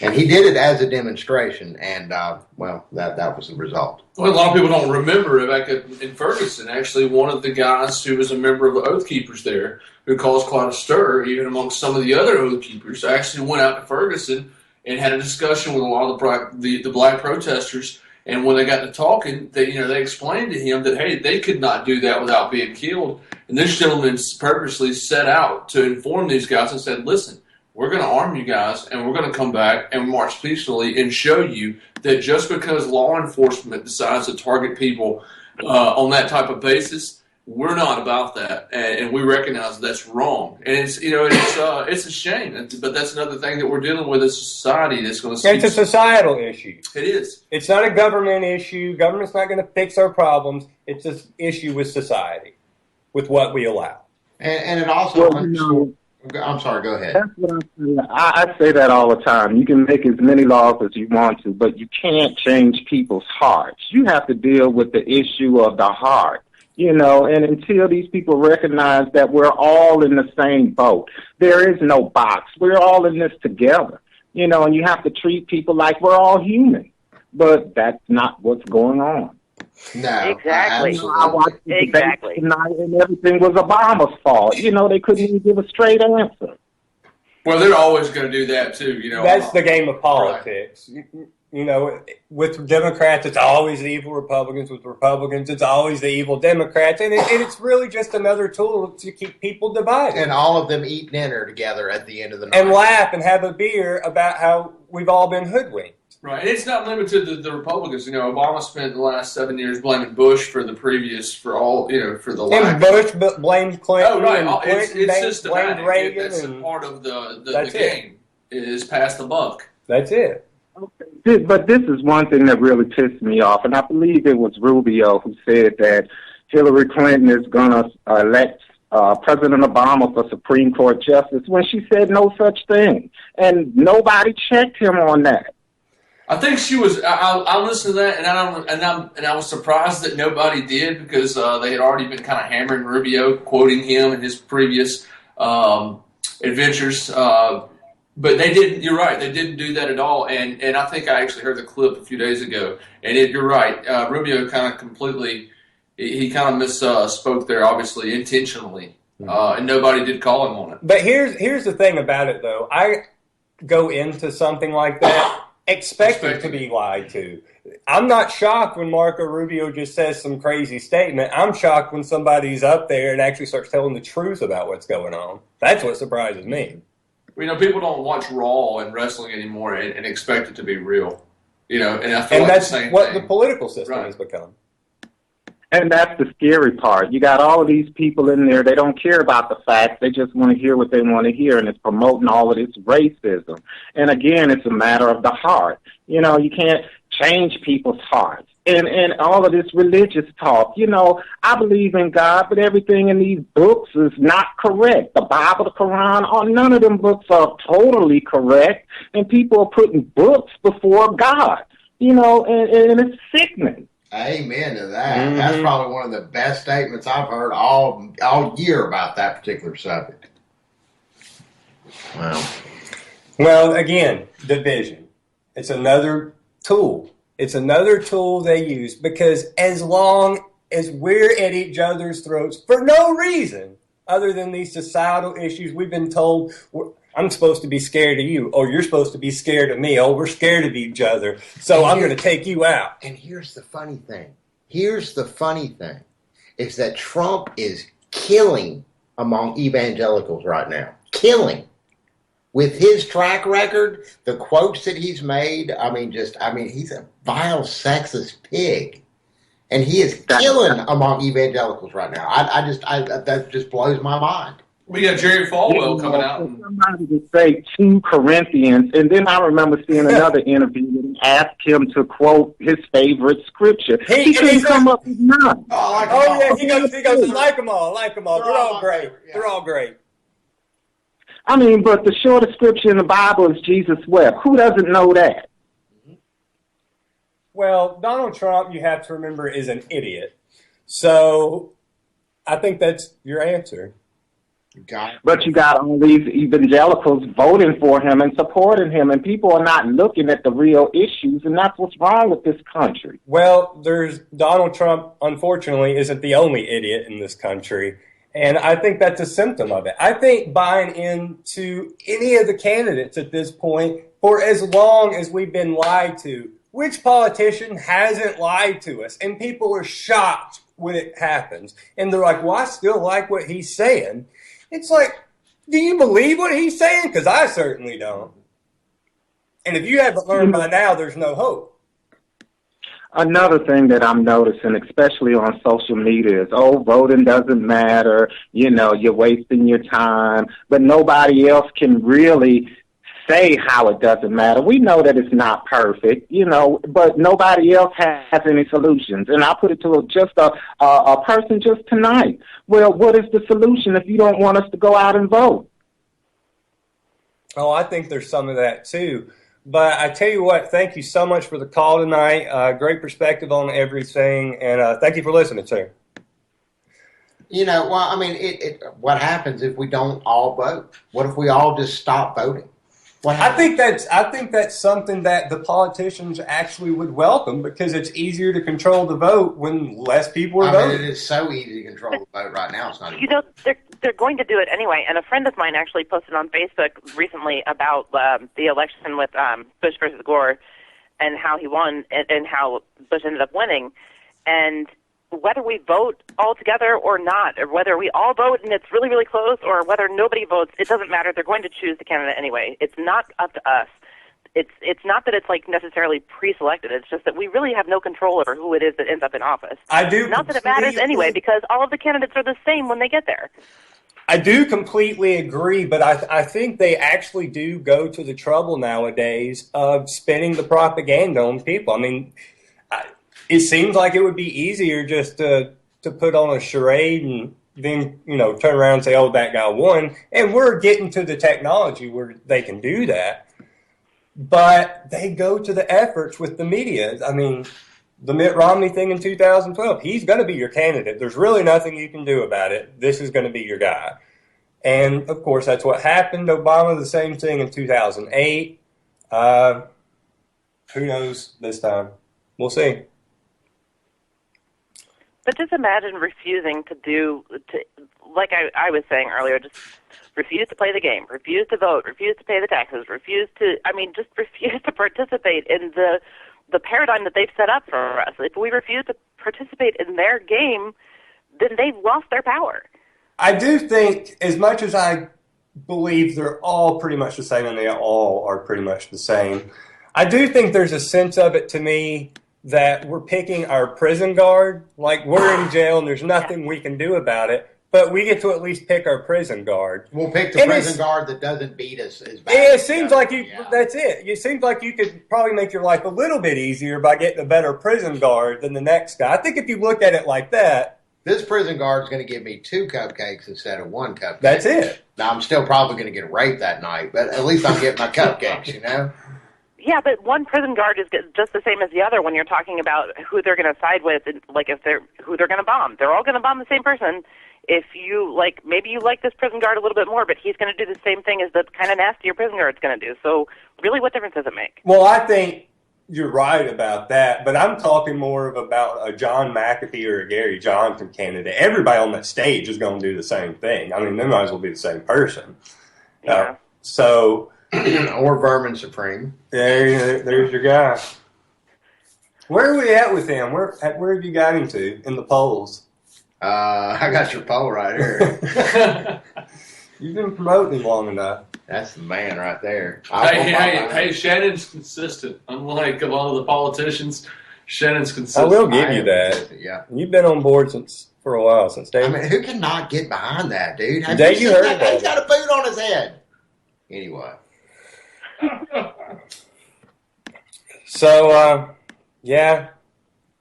And he did it as a demonstration, and, that was the result. Well, a lot of people don't remember back in Ferguson, actually, one of the guys who was a member of the Oath Keepers there, who caused quite a stir, even amongst some of the other Oath Keepers, actually went out to Ferguson and had a discussion with a lot of the black protesters And when they got to talking, they explained to him that, hey, they could not do that without being killed. And this gentleman purposely set out to inform these guys and said, listen, we're going to arm you guys, and we're going to come back and march peacefully and show you that just because law enforcement decides to target people on that type of basis, we're not about that, and we recognize that's wrong. And it's it's a shame, but that's another thing that we're dealing with as a society that's going to. It's a societal issue. It is. It's not a government issue. Government's not going to fix our problems. It's an issue with society, with what we allow. And it also. I'm sorry. Go ahead. That's what I say that all the time. You can make as many laws as you want to, but you can't change people's hearts. You have to deal with the issue of the heart. And until these people recognize that we're all in the same boat, there is no box. We're all in this together, and you have to treat people like we're all human. But that's not what's going on. No, exactly. I watched the debate tonight, and everything was Obama's fault. They couldn't even give a straight answer. Well, they're always going to do that too. That's the game of politics. Right. With Democrats, it's always the evil Republicans. With Republicans, it's always the evil Democrats. And it's really just another tool to keep people divided. And all of them eat dinner together at the end of the night. And laugh and have a beer about how we've all been hoodwinked. Right. And it's not limited to the Republicans. Obama spent the last 7 years blaming Bush for the previous, for the lack. And Bush blamed Clinton. Oh, right. And Clinton it's systematic. Reagan. That's a part of the game. Is pass the buck. That's it. Okay. But this is one thing that really pissed me off, and I believe it was Rubio who said that Hillary Clinton is going to elect President Obama for Supreme Court justice when she said no such thing, and nobody checked him on that. I think she was. I listened to that, and I was surprised that nobody did, because they had already been kind of hammering Rubio, quoting him in his previous adventures. But they didn't. You're right. They didn't do that at all. And I think I actually heard the clip a few days ago. And you're right. Rubio kind of completely. He kind of misspoke there, obviously intentionally, and nobody did call him on it. But here's the thing about it, though. I go into something like that expecting to be lied to. I'm not shocked when Marco Rubio just says some crazy statement. I'm shocked when somebody's up there and actually starts telling the truth about what's going on. That's what surprises me. People don't watch Raw and wrestling anymore and expect it to be real. And I feel like that's the same what thing. the political system has become. And that's the scary part. You got all of these people in there. They don't care about the facts. They just want to hear what they want to hear, and it's promoting all of this racism. And again, it's a matter of the heart. You can't change people's hearts. And all of this religious talk. I believe in God, but everything in these books is not correct. The Bible, the Quran, none of them books are totally correct. And people are putting books before God. And it's sickening. Amen to that. Mm-hmm. That's probably one of the best statements I've heard all year about that particular subject. Wow. Well, again, division. It's another tool. It's another tool they use, because as long as we're at each other's throats for no reason other than these societal issues, we've been told I'm supposed to be scared of you, or you're supposed to be scared of me, we're scared of each other, so I'm going to take you out. And here's the funny thing. Is that Trump is killing among evangelicals right now. Killing. With his track record, the quotes that he's made, he's a vile, sexist pig. And he is killing among evangelicals right now. That just blows my mind. We got Jerry Falwell coming out. Somebody would say 2 Corinthians, and then I remember seeing another interview where they asked him to quote his favorite scripture. He couldn't come up with none. He goes, I like them all. They're all great. Yeah. They're all great. But the shortest scripture in the Bible is Jesus wept. Who doesn't know that? Well, Donald Trump, you have to remember, is an idiot. So I think that's your answer. But you got all these evangelicals voting for him and supporting him, and people are not looking at the real issues, and that's what's wrong with this country. Well, Donald Trump, unfortunately, isn't the only idiot in this country. And I think that's a symptom of it. I think buying into any of the candidates at this point, for as long as we've been lied to, which politician hasn't lied to us? And people are shocked when it happens. And they're like, well, I still like what he's saying. It's like, do you believe what he's saying? Because I certainly don't. And if you haven't learned by now, there's no hope. Another thing that I'm noticing, especially on social media, is, voting doesn't matter. You're wasting your time. But nobody else can really say how it doesn't matter. We know that it's not perfect, but nobody else has any solutions. And I put it to just a person just tonight. Well, what is the solution if you don't want us to go out and vote? Oh, I think there's some of that too. But I tell you what, thank you so much for the call tonight. Great perspective on everything, and thank you for listening, sir. What happens if we don't all vote? What if we all just stop voting? I think that's something that the politicians actually would welcome, because it's easier to control the vote when less people are voting. It is so easy to control the vote right now. It's not even. They're going to do it anyway. And a friend of mine actually posted on Facebook recently about the election with Bush versus Gore, and how he won, and how Bush ended up winning. And whether we vote all together or not, or whether we all vote and it's really, really close, or whether nobody votes, it doesn't matter. They're going to choose the candidate anyway. It's not up to us. It's not that it's like necessarily pre-selected. It's just that we really have no control over who it is that ends up in office. Not that it matters anyway, because all of the candidates are the same when they get there. I do completely agree, but I think they actually do go to the trouble nowadays of spinning the propaganda on people. I mean, it seems like it would be easier just to put on a charade and then, turn around and say, oh, that guy won. And we're getting to the technology where they can do that. But they go to the efforts with the media. I mean, the Mitt Romney thing in 2012, he's going to be your candidate. There's really nothing you can do about it. This is going to be your guy. And, of course, that's what happened. Obama, the same thing in 2008. Who knows this time? We'll see. But just imagine refusing like I was saying earlier, just refuse to play the game, refuse to vote, refuse to pay the taxes, just refuse to participate in the paradigm that they've set up for us. If we refuse to participate in their game, then they've lost their power. I do think, as much as I believe they're all pretty much the same, and they all are pretty much the same, I do think there's a sense of it to me that we're picking our prison guard. Like, we're in jail and there's nothing we can do about it, but we get to at least pick our prison guard. We'll pick the prison guard that doesn't beat us as bad. It seems like that's it. It seems like you could probably make your life a little bit easier by getting a better prison guard than the next guy. I think if you look at it like that, this prison guard is going to give me 2 cupcakes instead of 1 cupcake. That's it. Now, I'm still probably going to get raped that night, but at least I'm getting my cupcakes, Yeah, but one prison guard is just the same as the other when you're talking about who they're going to side with, and who they're going to bomb. They're all going to bomb the same person. If you maybe you like this prison guard a little bit more, but he's going to do the same thing as the kind of nastier prison guard's going to do. So really, what difference does it make? Well, I think you're right about that, but I'm talking more about a John McAfee or a Gary Johnson candidate. Everybody on that stage is going to do the same thing. I mean, they might as well be the same person. Yeah. Or Vermin Supreme. There's your guy. Where are we at with him? Where have you got him to in the polls? I got your poll right here. You've been promoting him long enough. That's the man right there. Hey, Shannon's consistent. Unlike a lot of the politicians, Shannon's consistent. I will give you that. Yeah. You've been on board for a while, since Dave. I mean, who cannot get behind that, dude? Dave, you heard that. He's got a boot on his head. Anyway. So, yeah,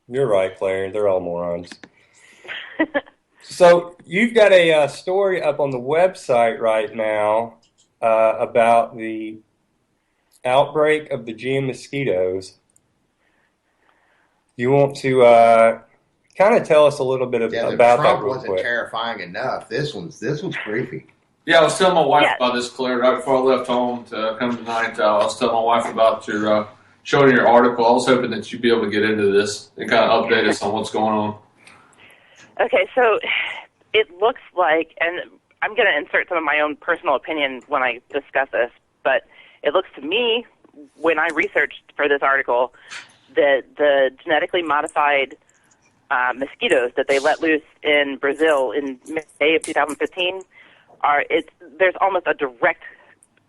you're right, Claire. They're all morons. So you've got a story up on the website right now about the outbreak of the GM mosquitoes. You want to kind of tell us a little bit about that Trump real wasn't quick. Terrifying enough. This one's creepy. Yeah, I was telling my wife about this, Claire, right before I left home to come tonight. I was telling my wife about your showing your article. I was hoping that you'd be able to get into this and kind of update us on what's going on. Okay, so it looks like, and I'm going to insert some of my own personal opinion when I discuss this, but it looks to me, when I researched for this article, the genetically modified mosquitoes that they let loose in Brazil in May of 2015 there's almost a direct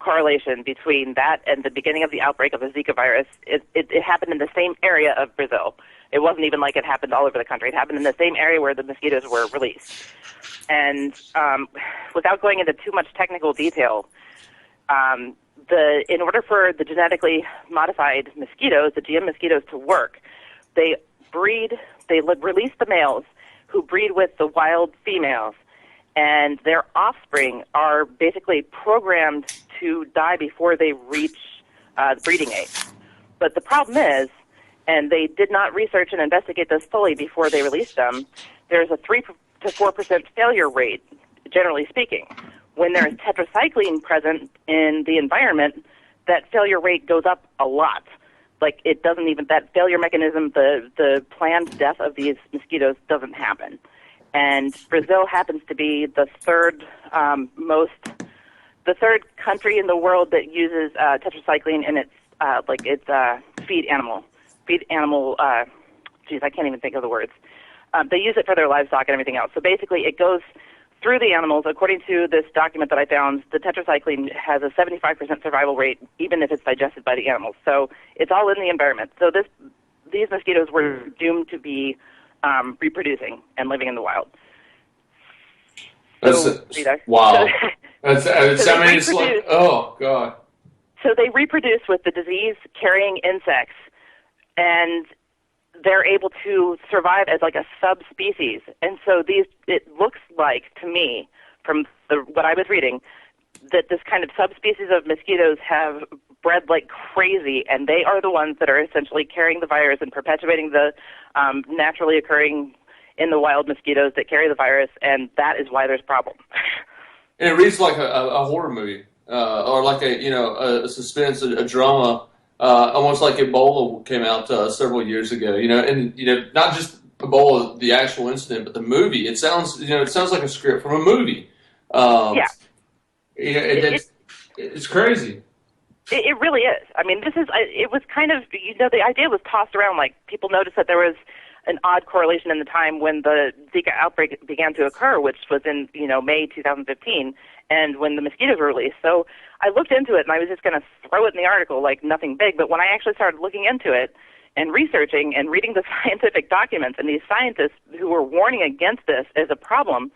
correlation between that and the beginning of the outbreak of the Zika virus. It happened in the same area of Brazil. It wasn't even like it happened all over the country. It happened in the same area where the mosquitoes were released. And without going into too much technical detail, in order for the genetically modified mosquitoes, the GM mosquitoes, to work, they release the males who breed with the wild females, and their offspring are basically programmed to die before they reach the breeding age. But the problem is, and they did not research and investigate this fully before they released them, there's a 3 to 4% failure rate, generally speaking. When there's tetracycline present in the environment, that failure rate goes up a lot. Like, it doesn't even, that failure mechanism, the planned death of these mosquitoes doesn't happen. And Brazil happens to be the third country in the world that uses tetracycline in its feed animal. I can't even think of the words. They use it for their livestock and everything else. So basically, it goes through the animals. According to this document that I found, the tetracycline has a 75% survival rate, even if it's digested by the animals. So it's all in the environment. So these mosquitoes were doomed to be reproducing and living in the wild. Wow. It's like, oh, God. So they reproduce with the disease-carrying insects, and they're able to survive as like a subspecies. And so it looks like, to me, from what I was reading, that this kind of subspecies of mosquitoes have bred like crazy, and they are the ones that are essentially carrying the virus and perpetuating the naturally occurring in the wild mosquitoes that carry the virus, and that is why there's a problem. And it reads like a horror movie, or like a suspense, a drama, almost like Ebola came out several years ago. And not just Ebola, the actual incident, but the movie. It sounds like a script from a movie. Yeah. It's crazy. It really is. I mean, it was kind of, the idea was tossed around, like people noticed that there was an odd correlation in the time when the Zika outbreak began to occur, which was in, May 2015, and when the mosquitoes were released. So I looked into it, and I was just going to throw it in the article like nothing big, but when I actually started looking into it and researching and reading the scientific documents, and these scientists who were warning against this as a problem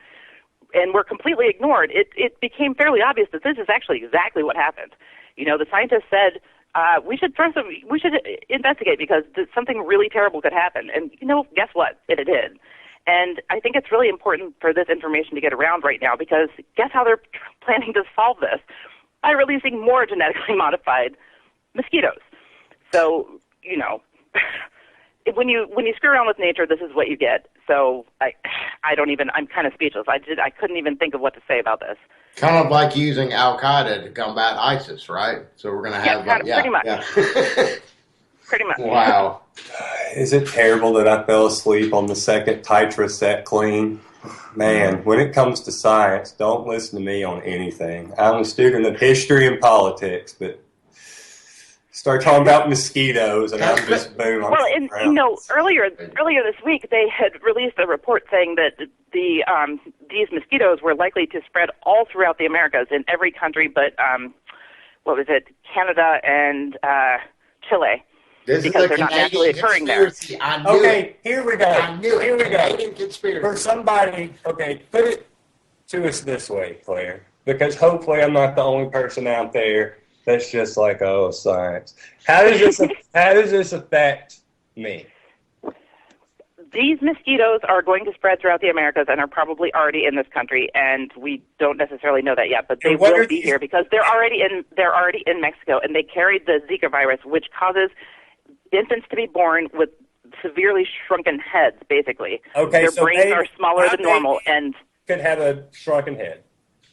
and were completely ignored, it became fairly obvious that this is actually exactly what happened. The scientists said, we should investigate because something really terrible could happen. And, guess what? It did. And I think it's really important for this information to get around right now, because guess how they're planning to solve this? By releasing more genetically modified mosquitoes. So, when you screw around with nature, this is what you get. So I'm kind of speechless. I couldn't even think of what to say about this. Kind of like using Al-Qaeda to combat ISIS, right? So we're going to have... pretty much. Yeah. Pretty much. Wow. Is it terrible that I fell asleep on the second Titra set clean? Man, when it comes to science, don't listen to me on anything. I'm a student of history and politics, but start talking about mosquitoes, and I'm just boom. Well, and earlier this week they had released a report saying that these mosquitoes were likely to spread all throughout the Americas in every country, but Canada and Chile. Because they're not naturally occurring there. Okay, here we go. I knew it. Here we go. Canadian conspiracy. For somebody, put it to us this way, Claire, because hopefully I'm not the only person out there that's just like, oh, science. How does this affect me? These mosquitoes are going to spread throughout the Americas and are probably already in this country, and we don't necessarily know that yet, but they will be here because they're already in Mexico, and they carried the Zika virus, which causes infants to be born with severely shrunken heads, basically. Okay, Their brains are smaller than normal, and could have a shrunken head.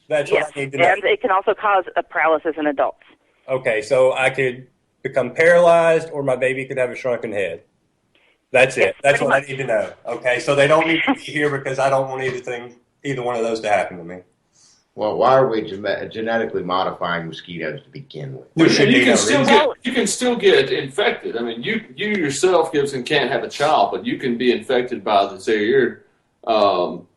That's what I need to know. And it can also cause a paralysis in adults. Okay, so I could become paralyzed, or my baby could have a shrunken head. That's it. That's what I need to know. Okay, so they don't need to be here because I don't want either one of those to happen to me. Well, why are we genetically modifying mosquitoes to begin with? Well, you can still get infected. I mean, you yourself, Gibson, can't have a child, but you can be infected by the Zaire. Well,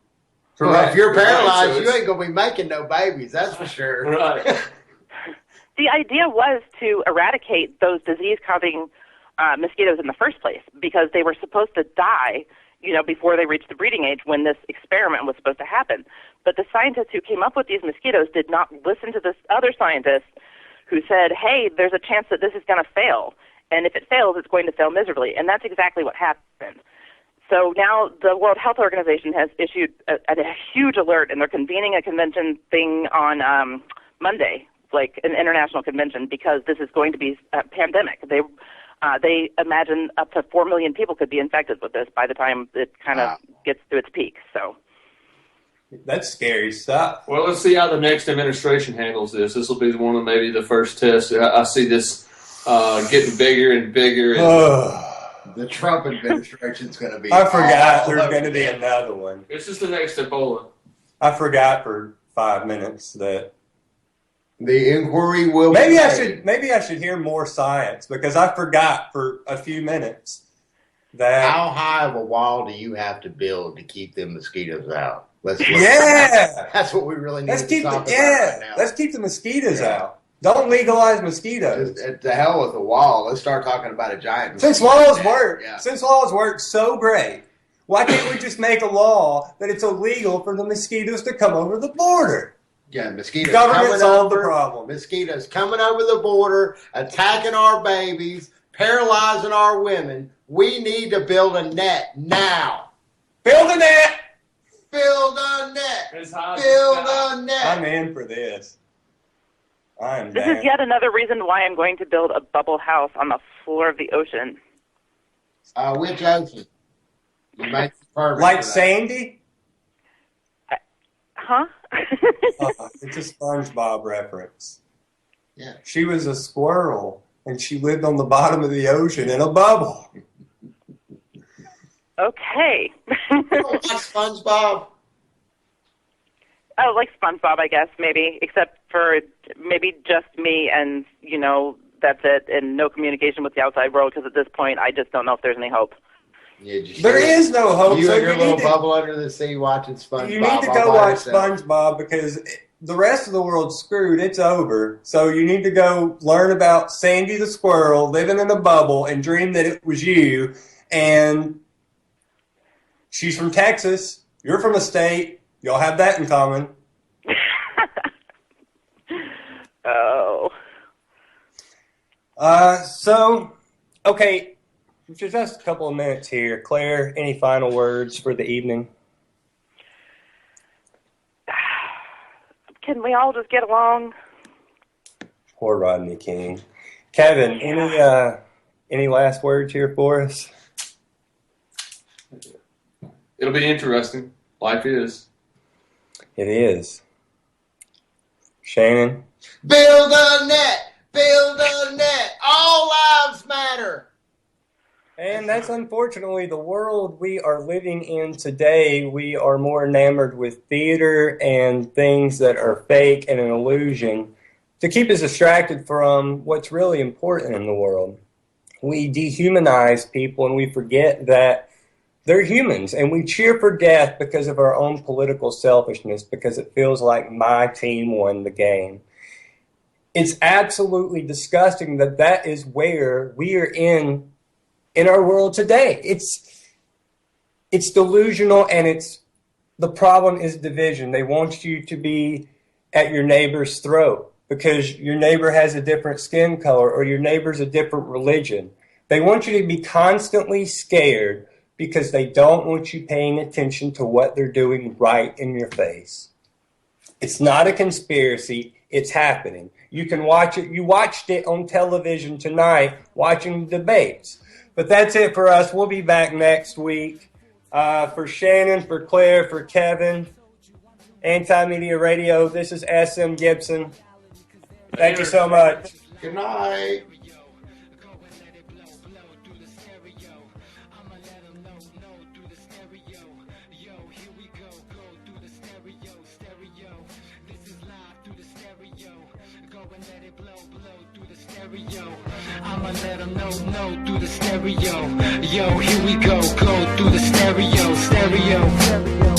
if you're paralyzed, you ain't gonna be making no babies. That's for sure. Right. The idea was to eradicate those disease-causing mosquitoes in the first place because they were supposed to die, before they reached the breeding age when this experiment was supposed to happen. But the scientists who came up with these mosquitoes did not listen to this other scientist who said, hey, there's a chance that this is going to fail. And if it fails, it's going to fail miserably. And that's exactly what happened. So now the World Health Organization has issued a huge alert, and they're convening a convention thing on Monday, like an international convention, because this is going to be a pandemic. They imagine up to 4 million people could be infected with this by the time it kind of gets to its peak. So that's scary stuff. Well, let's see how the next administration handles this. This will be one of maybe the first tests. I see this getting bigger and bigger. The Trump administration's going to be. I forgot there's going to be another one. This is the next Ebola. I forgot for 5 minutes that the inquiry will. Maybe I should hear more science because I forgot for a few minutes that. How high of a wall do you have to build to keep them mosquitoes out? Let's look that's what we really need to talk about right now. Let's keep the mosquitoes out. Don't legalize mosquitoes. Just, to hell with the wall. Let's start talking about a giant mosquito. Since laws work so great, why can't we just make a law that it's illegal for the mosquitoes to come over the border? Yeah, mosquitoes Government solved the problem. Mosquitoes coming over the border, attacking our babies, paralyzing our women. We need to build a net now. Build a net! Build a net! Build a net! I'm in for this. This is yet another reason why I'm going to build a bubble house on the floor of the ocean. Which ocean? You might like Sandy? Huh? It's a SpongeBob reference. Yeah. She was a squirrel, and she lived on the bottom of the ocean in a bubble. Okay. You don't like SpongeBob? Oh, like SpongeBob, I guess, maybe, except for maybe just me and, that's it, and no communication with the outside world, because at this point, I just don't know if there's any hope. Yeah, there is no hope. You and your little bubble under the sea watching SpongeBob. You need to go watch SpongeBob because the rest of the world's screwed. It's over. So you need to go learn about Sandy the squirrel living in a bubble and dream that it was you. And she's from Texas. You're from a state. Y'all have that in common. Oh. Okay. Just a couple of minutes here. Claire, any final words for the evening? Can we all just get along? Poor Rodney King. Kevin, any last words here for us? It'll be interesting. Life is. It is. Shannon? Build a net! Build a net! All lives matter! And that's unfortunately the world we are living in today. We are more enamored with theater and things that are fake and an illusion to keep us distracted from what's really important in the world. We dehumanize people and we forget that they're humans, and we cheer for death because of our own political selfishness, because it feels like my team won the game. It's absolutely disgusting that is where we are in our world today. It's delusional, and the problem is division. They want you to be at your neighbor's throat because your neighbor has a different skin color or your neighbor's a different religion. They want you to be constantly scared because they don't want you paying attention to what they're doing right in your face. It's not a conspiracy. It's happening. You can watch it. You watched it on television tonight, watching the debates. But that's it for us. We'll be back next week. For Shannon, for Claire, for Kevin, Anti-Media Radio, this is SM Gibson. Thank you so much. Good night. This is I'ma let them know through the stereo. Yo, here we go through the stereo.